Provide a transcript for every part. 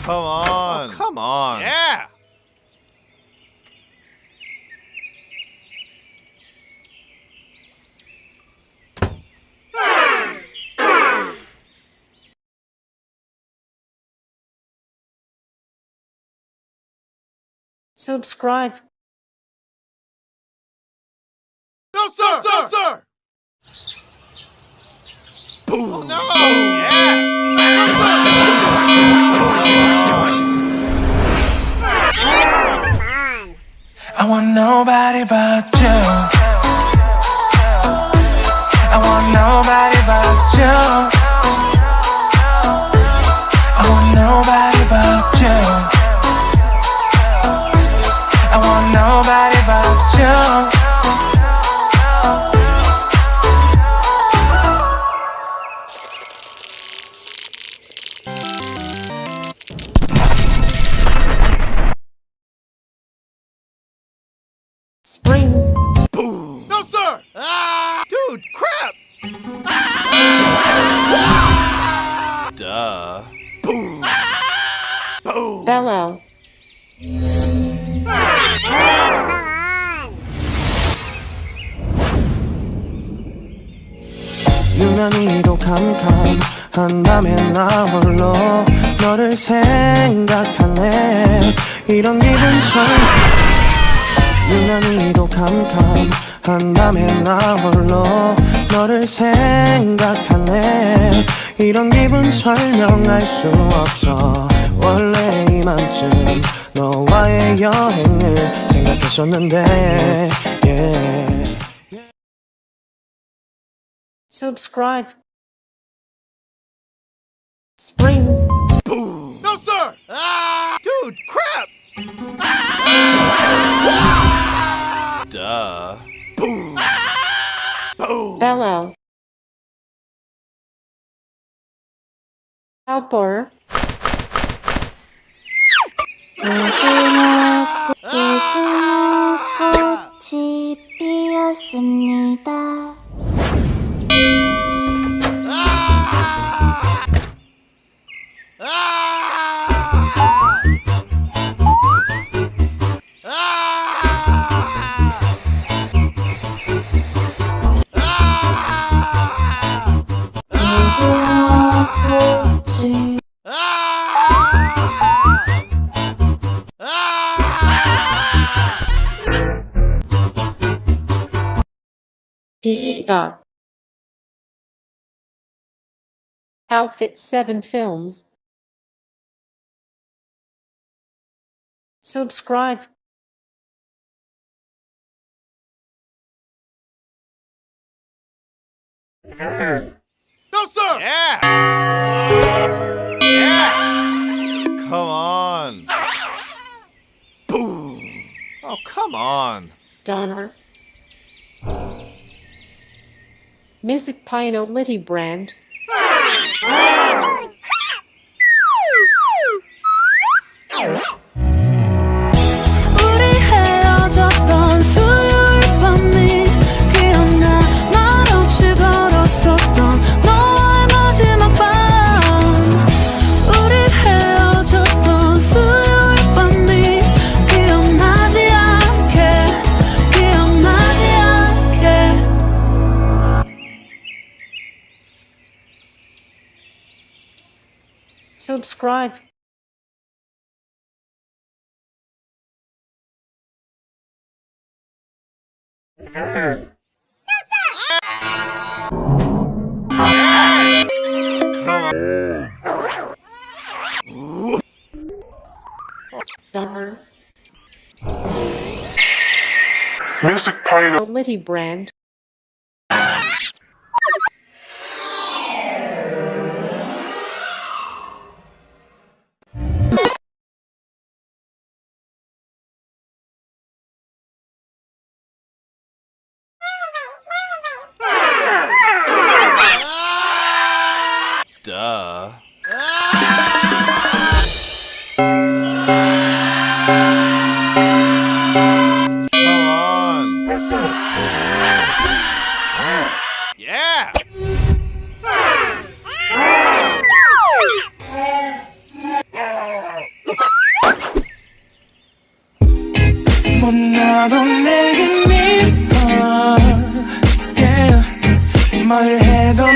Come on. Oh, come on. Yeah. Subscribe. No, sir! No, sir! Boom! Oh, no! I want nobody but you. I want nobody but you. I want nobody but you. I want nobody but you. Spring. Boom! No, sir! Ah! Dude, crap! Duh. Boom! Boom! Bellow. 유난히도 캄캄한 밤에 나 홀로 너를 생각하네. 이런 기분 유난히도 캄캄한 밤에 나 홀로 너를 생각하네. 이런 기분 설명할 수 없어. 원래 이맘쯤 너와의 여행을 생각했었는데 yeah. Subscribe. Spring. Boom! No, sir! Ah! Dude, crap! Duh. Boom! Boom! Bellow. Outdoor. 꽃이 피었습니다. Giga. Outfit 7 Films. Subscribe. No, sir! Yeah! Come on. Boom! Oh, come on. Donner. Music Pino Litty brand. 우리 헤어졌던 수요일 밤이 기억나. 말없이 걸었었던 너와의 마지막 밤. 우리 헤어졌던 수요일 밤이 기억나지 않게. Subscribe. Donner. Music Pino Litty brand. Duh. Come on.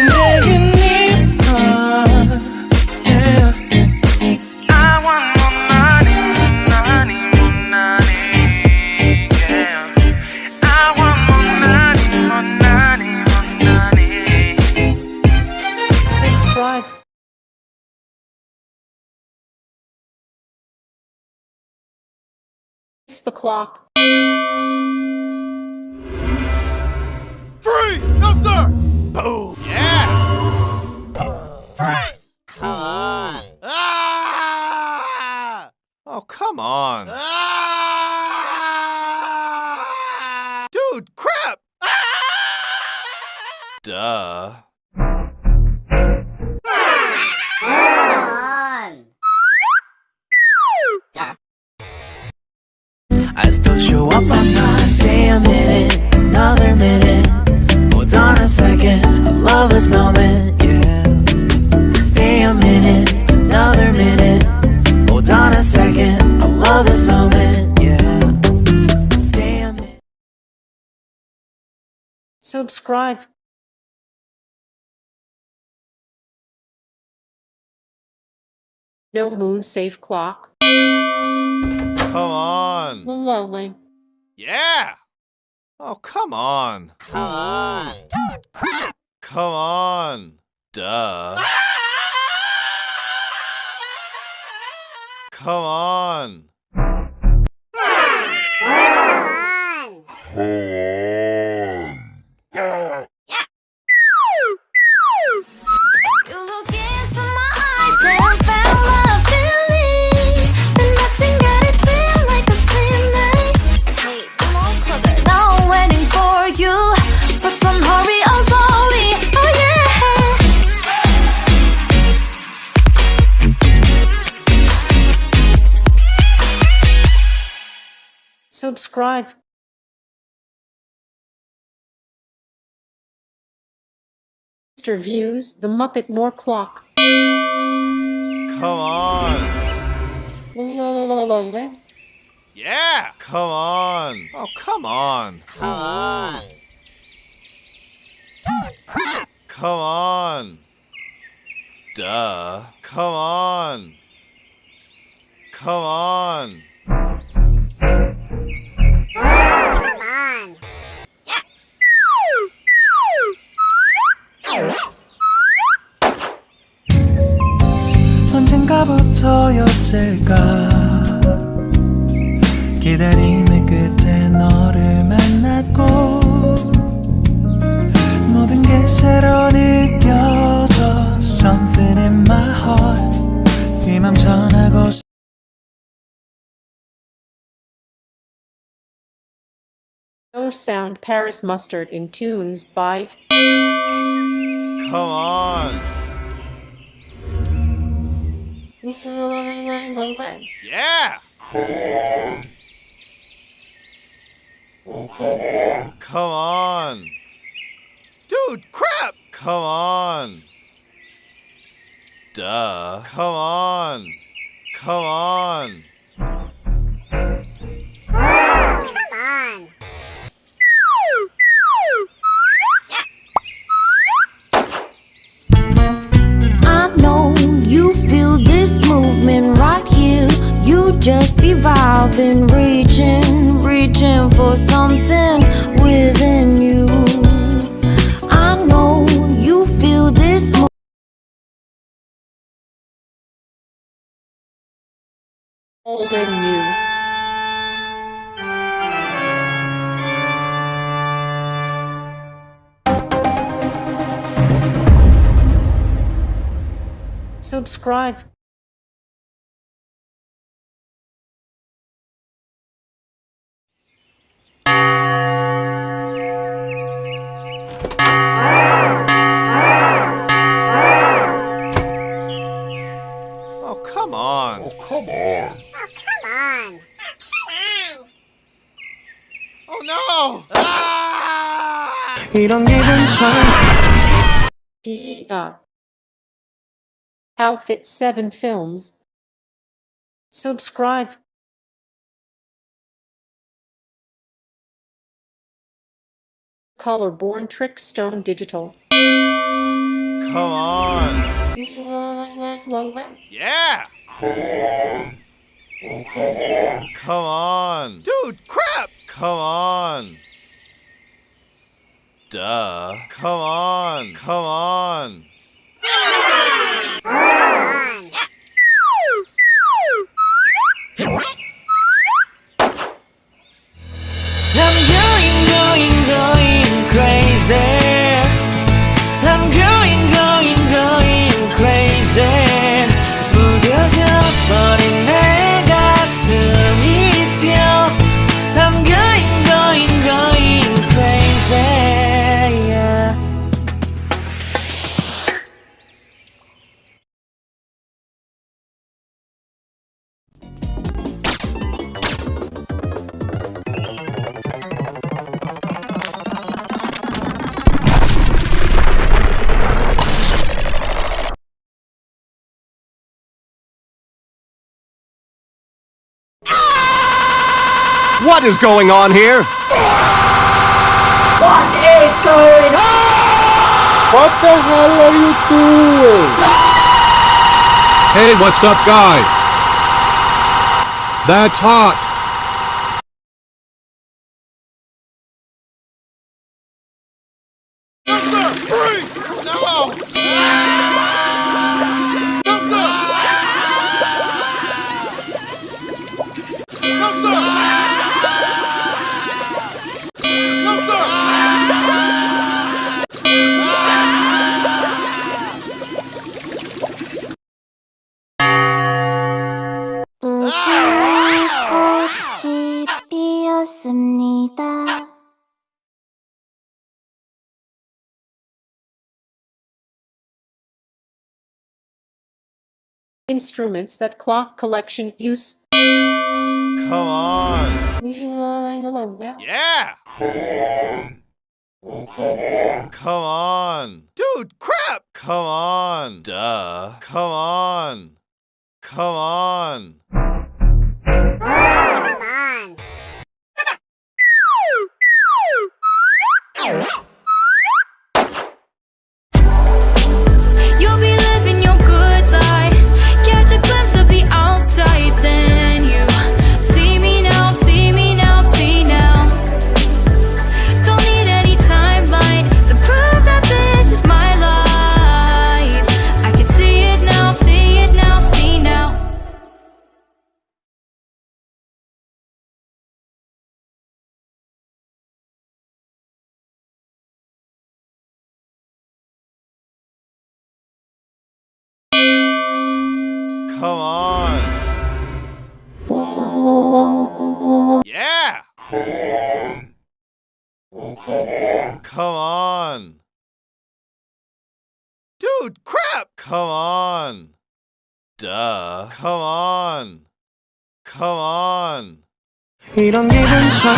내게 네맘 yeah. I want more money, money, more money yeah. I want more money, more money, more money. Subscribe. It's the clock. Freeze! No, sir! Boom! Yeah! Freeze! Come on. Ah! Oh, come on. Ah! Dude, crap! Ah! Duh. I still show up on time. Stay a minute, another minute. Hold on a second, I love this moment, yeah. Stay a minute, another minute. Hold on a second, I love this moment, yeah. Stay a minute. Subscribe. No moon safe clock. Come on. Lonely. Yeah! Oh, come on. Come on! Dude, crap! Come on. Duh. Come on. You look into my eyes and found love feeling. And nothing got it feel like a same night. Hey, come on closer, now I'm waiting for you. But don't hurry, oh slowly, oh yeah. Subscribe. Mr. Views, the Muppet More Clock. Come on. Lonely. Yeah! Come on. Oh, come on. Come on! Dude, crap! Come on. Duh. Come on. Come on. Come on! 언젠가부터였을까 기다림의 끝에 너를 만났고 모든 게 새로 느껴져 Something in my heart 이 맘 전하고 No sound Paris Mustard in tunes by Come on. Yeah! Come on. Dude, crap! Come on. Duh. Come on. Come on. Come on! I know you feel this movement right here. You just be vibing, reaching for something within you. I know you feel this movement. Older New. Subscribe. Oh, come on. Come on! Oh no! Ah! 이런 기분 처음 Outfit 7 Films. Subscribe. Colorborn Trickstone Digital. slowly. Yeah! Come on! Dude, crap! Come on! Duh! Come on! Come on! I'm going crazy. I'm going crazy. 무뎌져 버린 내 가슴이 뛰어. I'm going crazy. Yeah. What is going on here? Hey, what's up, guys? That's hot. No, sir! Freeze! No! No, sir! No, sir! No, sir! 꽃이 피었습니다. Instruments that clock collection use. Come on! Yeah! Come on! Dude, crap! Come on! Duh! Come on! Come on! You'll be living your good life. Catch a glimpse of the outside, then you see me now, see me now, see now. Don't need any timeline to prove that this is my life. I can see it now, see it now, see now. Come on! Yeah! Come on! Dude, crap! Come on! Duh! Come on! Come on! 이런 기분 참.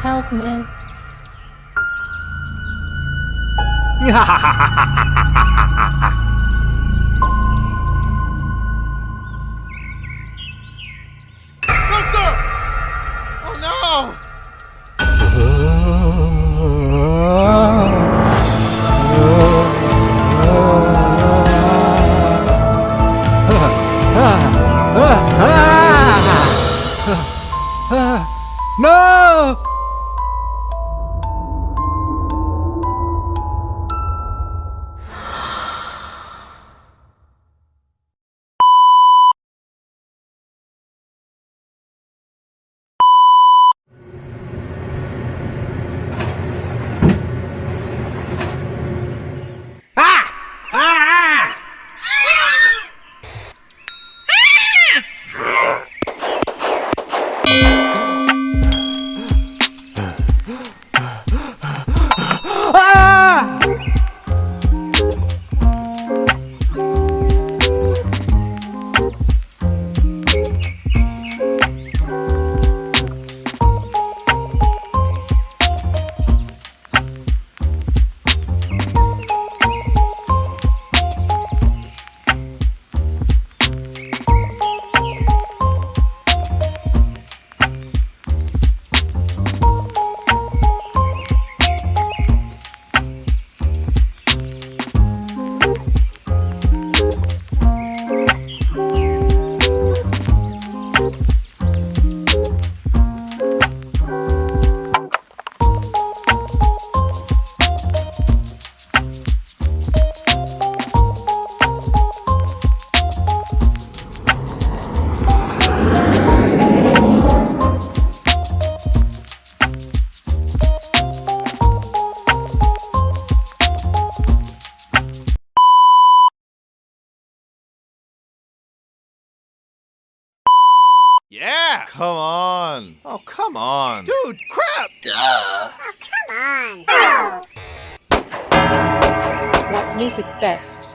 Help me. No, sir! Oh no! No! Yeah! Come on! Oh, come on! Dude, crap! What music best?